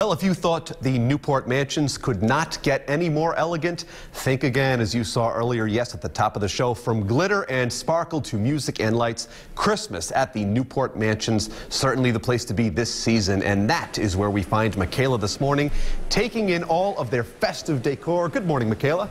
Well, if you thought the Newport Mansions could not get any more elegant, think again. As you saw earlier, yes, at the top of the show, from glitter and sparkle to music and lights, Christmas at the Newport Mansions, certainly the place to be this season. And that is where we find Michaela this morning, taking in all of their festive decor. Good morning, Michaela.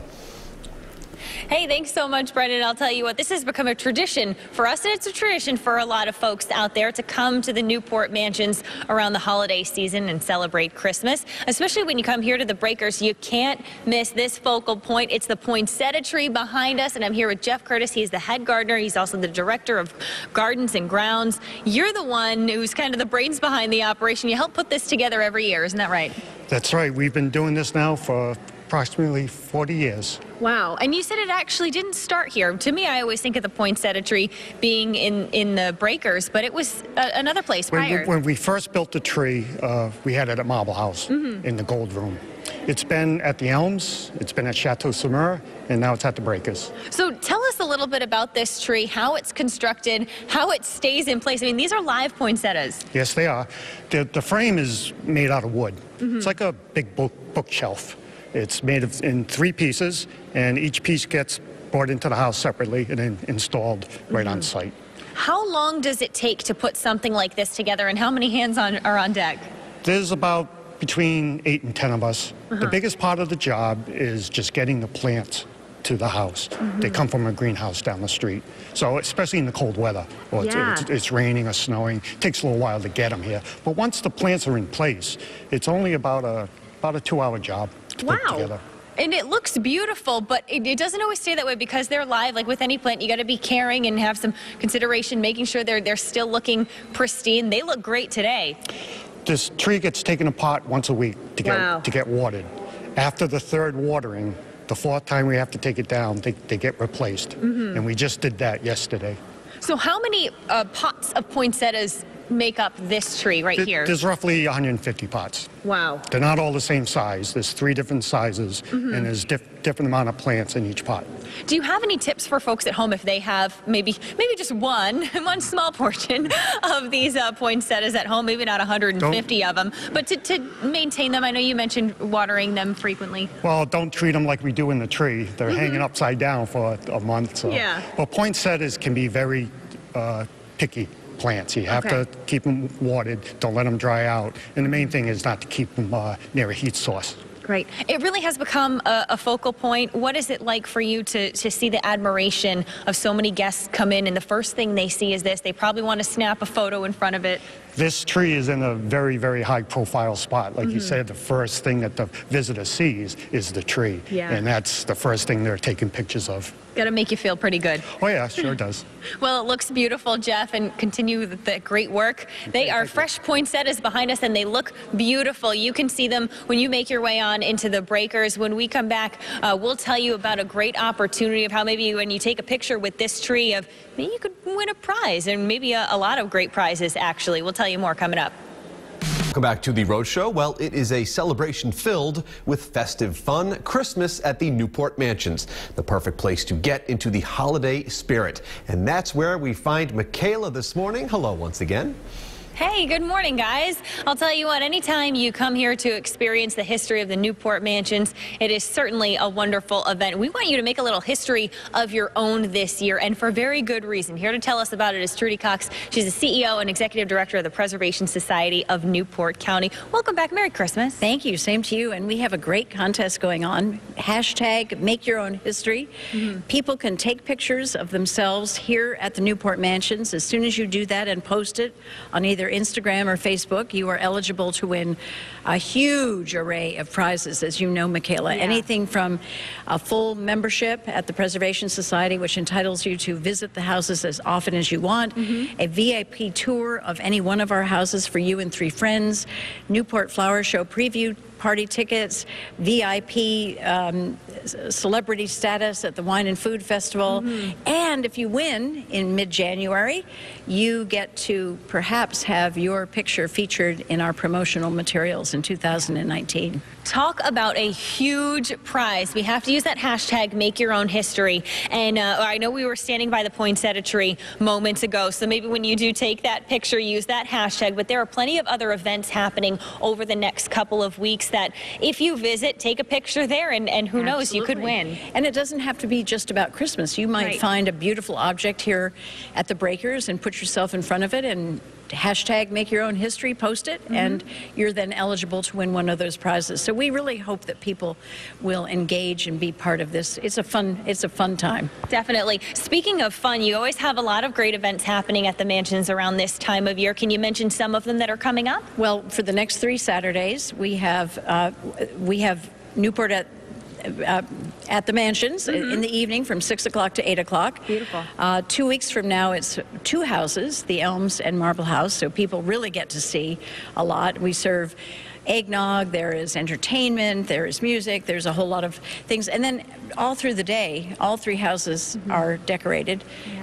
Hey, thanks so much, Brendan. I'll tell you what, this has become a tradition for us, and it's a tradition for a lot of folks out there to come to the Newport Mansions around the holiday season and celebrate Christmas. Especially when you come here to the Breakers, you can't miss this focal point. It's the poinsettia tree behind us, and I'm here with Jeff Curtis. He's the head gardener. He's also the director of Gardens and Grounds. You're the one who's kind of the brains behind the operation. You help put this together every year, isn't that right? That's right. We've been doing this now for approximately 40 years. Wow. And you said it actually didn't start here. To me, I always think of the poinsettia tree being in the Breakers, but it was another place prior. When we first built the tree, we had it at Marble House in the Gold Room. It's been at the Elms, it's been at Chateau Semur, and now it's at the Breakers. So tell us a little bit about this tree, how it's constructed, how it stays in place. I mean, these are live poinsettias. Yes, they are. The frame is made out of wood. It's like a big bookshelf. It's made in 3 pieces, and each piece gets brought into the house separately and then installed right on site. How long does it take to put something like this together, and how many hands are on deck? There's about between 8 and 10 of us. The biggest part of the job is just getting the plants to the house. They come from a greenhouse down the street. So especially in the cold weather, or it's raining or snowing, it takes a little while to get them here. But once the plants are in place, it's only about a 2-hour job to put together. And it looks beautiful, but it doesn't always stay that way because they're live. Like with any plant, you got to be caring and have some consideration, making sure they're still looking pristine. They look great today. This tree gets taken apart once a week to get watered. After the 3rd watering, the 4th time we have to take it down, they get replaced. And we just did that yesterday. So how many pots of poinsettias make up this tree right here? There's roughly 150 pots. Wow. They're not all the same size. There's 3 different sizes, and there's different amount of plants in each pot. Do you have any tips for folks at home if they have maybe just one small portion of these poinsettias at home, maybe not 150 of them, but to maintain them? I know you mentioned watering them frequently. Well, don't treat them like we do in the tree. They're hanging upside down for a month. So. Yeah. Well, poinsettias can be very picky plants. You have to keep them watered, don't let them dry out. And the main thing is not to keep them near a heat source. Great. It really has become a focal point. What is it like for you to see the admiration of so many guests come in, and the first thing they see is this? They probably want to snap a photo in front of it. This tree is in a very, very high-profile spot. Like you said, the first thing that the visitor sees is the tree. Yeah. And that's the first thing they're taking pictures of. Got to make you feel pretty good. Oh, yeah, sure does. Well, it looks beautiful, Jeff, and continue the great work. They are fresh poinsettias behind us, and they look beautiful. You can see them when you make your way on into the Breakers. When we come back, we'll tell you about a great opportunity of how maybe when you take a picture with this tree of maybe you could win a prize, and maybe a lot of great prizes, actually. We'll tell you more coming up. Welcome back to the Roadshow. Well, it is a celebration filled with festive fun. Christmas at the Newport Mansions, the perfect place to get into the holiday spirit. And that's where we find Michaela this morning. Hello once again. Hey, good morning, guys. I'll tell you what, anytime you come here to experience the history of the Newport Mansions, it is certainly a wonderful event. We want you to make a little history of your own this year, and for very good reason. Here to tell us about it is Trudy Cox. She's the CEO and Executive Director of the Preservation Society of Newport County. Welcome back. Merry Christmas. Thank you. Same to you. And we have a great contest going on. Hashtag Make Your Own History. People can take pictures of themselves here at the Newport Mansions. As soon as you do that and post it on either Instagram or Facebook, you are eligible to win a huge array of prizes, as you know, Michaela. Anything from a full membership at the Preservation Society, which entitles you to visit the houses as often as you want, a VIP tour of any one of our houses for you and 3 friends, Newport Flower Show preview party tickets, VIP celebrity status at the Wine and Food Festival. And if you win in mid-January, you get to perhaps have have your picture featured in our promotional materials in 2019. Talk about a huge prize. We have to use that hashtag Make Your Own History. And I know we were standing by the poinsettia tree moments ago, so maybe when you do take that picture, use that hashtag. But there are plenty of other events happening over the next couple of weeks that if you visit, take a picture there, and who knows, you could win. And it doesn't have to be just about Christmas. You might find a beautiful object here at the Breakers and put yourself in front of it and hashtag Make Your Own History, post it, and you're then eligible to win one of those prizes. So we really hope that people will engage and be part of this. It's a fun time. Definitely. Speaking of fun, you always have a lot of great events happening at the mansions around this time of year. Can you mention some of them that are coming up? Well, for the next 3 Saturdays, we have Newport at the mansions in the evening from 6 o'clock to 8 o'clock. Beautiful. 2 weeks from now, it's 2 houses, the Elms and Marble House, so people really get to see a lot. We serve eggnog, there is entertainment, there is music, there's a whole lot of things. And then all through the day, all 3 houses are decorated.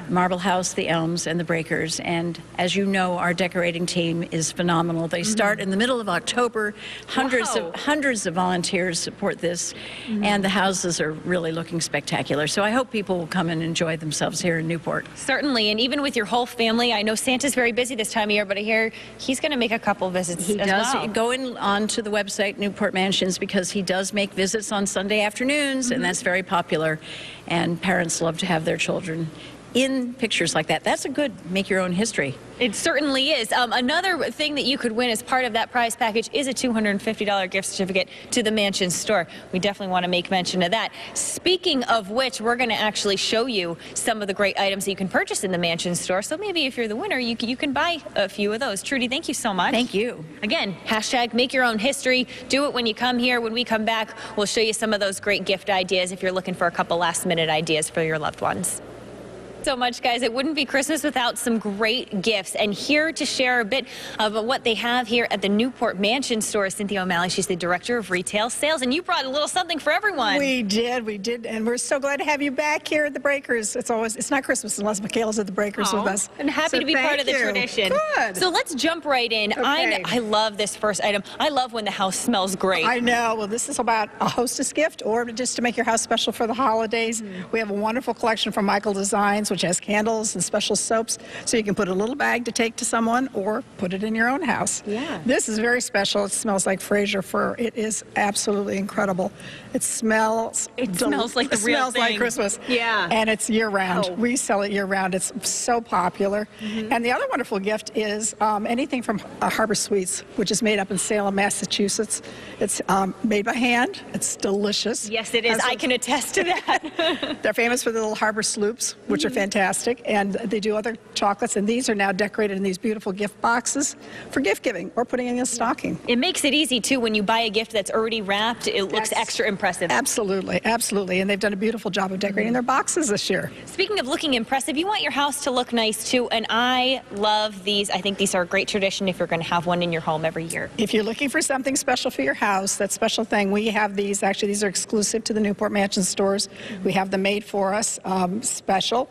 Marble House, the Elms, and the Breakers. And as you know, our decorating team is phenomenal. They start in the middle of October. Hundreds of volunteers support this, and the houses are really looking spectacular. So I hope people will come and enjoy themselves here in Newport. Certainly, and even with your whole family, I know Santa's very busy this time of year, but I hear he's going to make a couple visits He as does. well. Go on to the website, Newport Mansions, because he does make visits on Sunday afternoons, and that's very popular, and parents love to have their children in pictures like that. That's a good Make Your Own History. It certainly is. Another thing that you could win as part of that prize package is a $250 gift certificate to the Mansion store. We definitely want to make mention of that. Speaking of which, we're going to actually show you some of the great items that you can purchase in the Mansion store. So maybe if you're the winner, you can buy a few of those. Trudy, thank you so much. Thank you. Again, hashtag Make Your Own History. Do it when you come here. When we come back, we'll show you some of those great gift ideas if you're looking for a couple last-minute ideas for your loved ones. So much, guys. It wouldn't be Christmas without some great gifts. And here to share a bit of what they have here at the Newport Mansion store, Cynthia O'Malley. She's the Director of Retail Sales. And you brought a little something for everyone. We did. And we're so glad to have you back here at the Breakers. It's not Christmas unless Michaela's at the Breakers with us. And happy to be part of the tradition. Good. So let's jump right in. Okay. I love this first item. I love when the house smells great. I know. Well, this is about a hostess gift or just to make your house special for the holidays. We have a wonderful collection from Michael Designs, which has candles and special soaps, so you can put a little bag to take to someone or put it in your own house. Yeah. This is very special. It smells like Fraser fir. It is absolutely incredible. It smells like the real smells like thing. Christmas. Yeah. And it's year-round. Oh. We sell it year-round. It's so popular. And the other wonderful gift is anything from Harbor Sweets, which is made up in Salem, Massachusetts. It's made by hand. It's delicious. Yes, it is. I can attest to that. They're famous for the little Harbor Sloops, which are fantastic. And they do other chocolates. And these are now decorated in these beautiful gift boxes for gift giving or putting in a stocking. It makes it easy, too, when you buy a gift that's already wrapped. It looks extra impressive. Absolutely. Absolutely. And they've done a beautiful job of decorating their boxes this year. Speaking of looking impressive, you want your house to look nice, too. And I love these. I think these are a great tradition if you're going to have one in your home every year. If you're looking for something special for your house, that special thing, we have these. Actually, these are exclusive to the Newport Mansion stores. We have them made for us, special.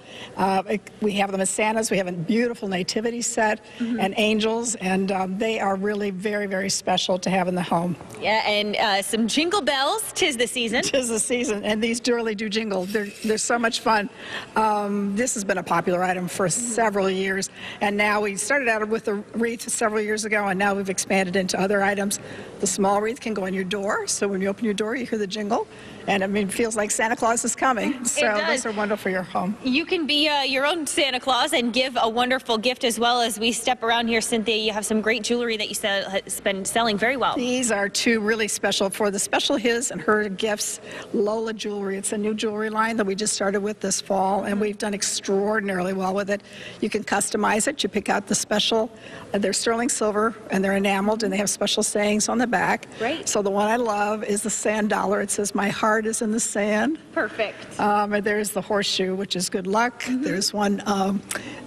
We have them as Santas. We have a beautiful nativity set and angels, and they are really very, very special to have in the home. Yeah, and some jingle bells. 'Tis the season. 'Tis the season, and these really do jingle. They're so much fun. This has been a popular item for several years, and now we started out with the wreath several years ago, and now we've expanded into other items. The small wreath can go on your door, so when you open your door, you hear the jingle, and I mean, it feels like Santa Claus is coming. So those are wonderful for your home. You can be your own Santa Claus and give a wonderful gift as well. As we step around here, Cynthia, you have some great jewelry that you has been selling very well. These are two really special for the special his and her gifts. Lola Jewelry. It's a new jewelry line that we just started with this fall, and we've done extraordinarily well with it. You can customize it. You pick out the special. They're sterling silver, and they're enameled, and they have special sayings on the back. Great. So the one I love is the sand dollar. It says, "My heart is in the sand." Perfect. And there's the horseshoe, which is good luck. There's one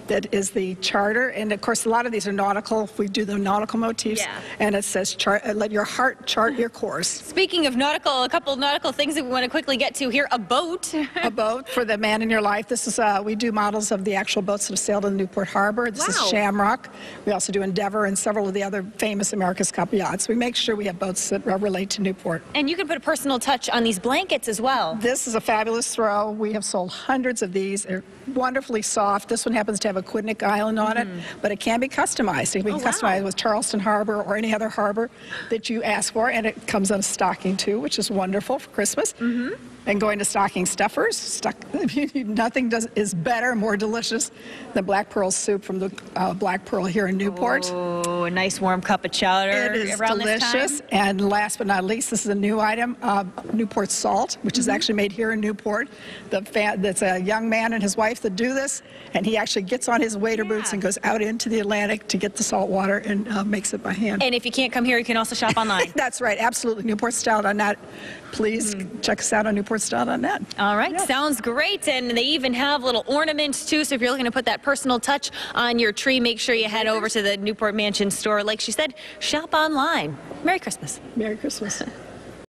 that is the charter. And of course, a lot of these are nautical. We do the nautical motifs. Yeah. And it says, let your heart chart your course. Speaking of nautical, a couple of nautical things that we want to quickly get to here. A boat. A boat for the man in your life. This is, we do models of the actual boats that have sailed in Newport Harbor. This is Shamrock. We also do Endeavor and several of the other famous America's Cup yachts. We make sure we have boats that relate to Newport. And you can put a personal touch on these blankets as well. This is a fabulous throw. We have sold hundreds of these. They're wonderfully soft. This one happens to have a Quidnick Island on it, but it can be customized. It can be customized with Charleston Harbor or any other harbor that you ask for, and it comes on a stocking too, which is wonderful for Christmas. And going to stocking stuffers, nothing is better, more delicious than black pearl soup from the Black Pearl here in Newport. Oh, a nice warm cup of chowder It is around delicious. this time. And last but not least, this is a new item, Newport Salt, which is actually made here in Newport. That's a young man and his wife that do this, and he actually gets on his wader boots and goes out into the Atlantic to get the salt water and makes it by hand. And if you can't come here, you can also shop online. That's right, absolutely. NewportStyle.net. Please check us out on NewportStyle.net. All right, sounds great. And they even have little ornaments too. So if you're looking to put that personal touch on your tree, make sure you head over to the Newport Mansion store. Like she said, shop online. Merry Christmas. Merry Christmas.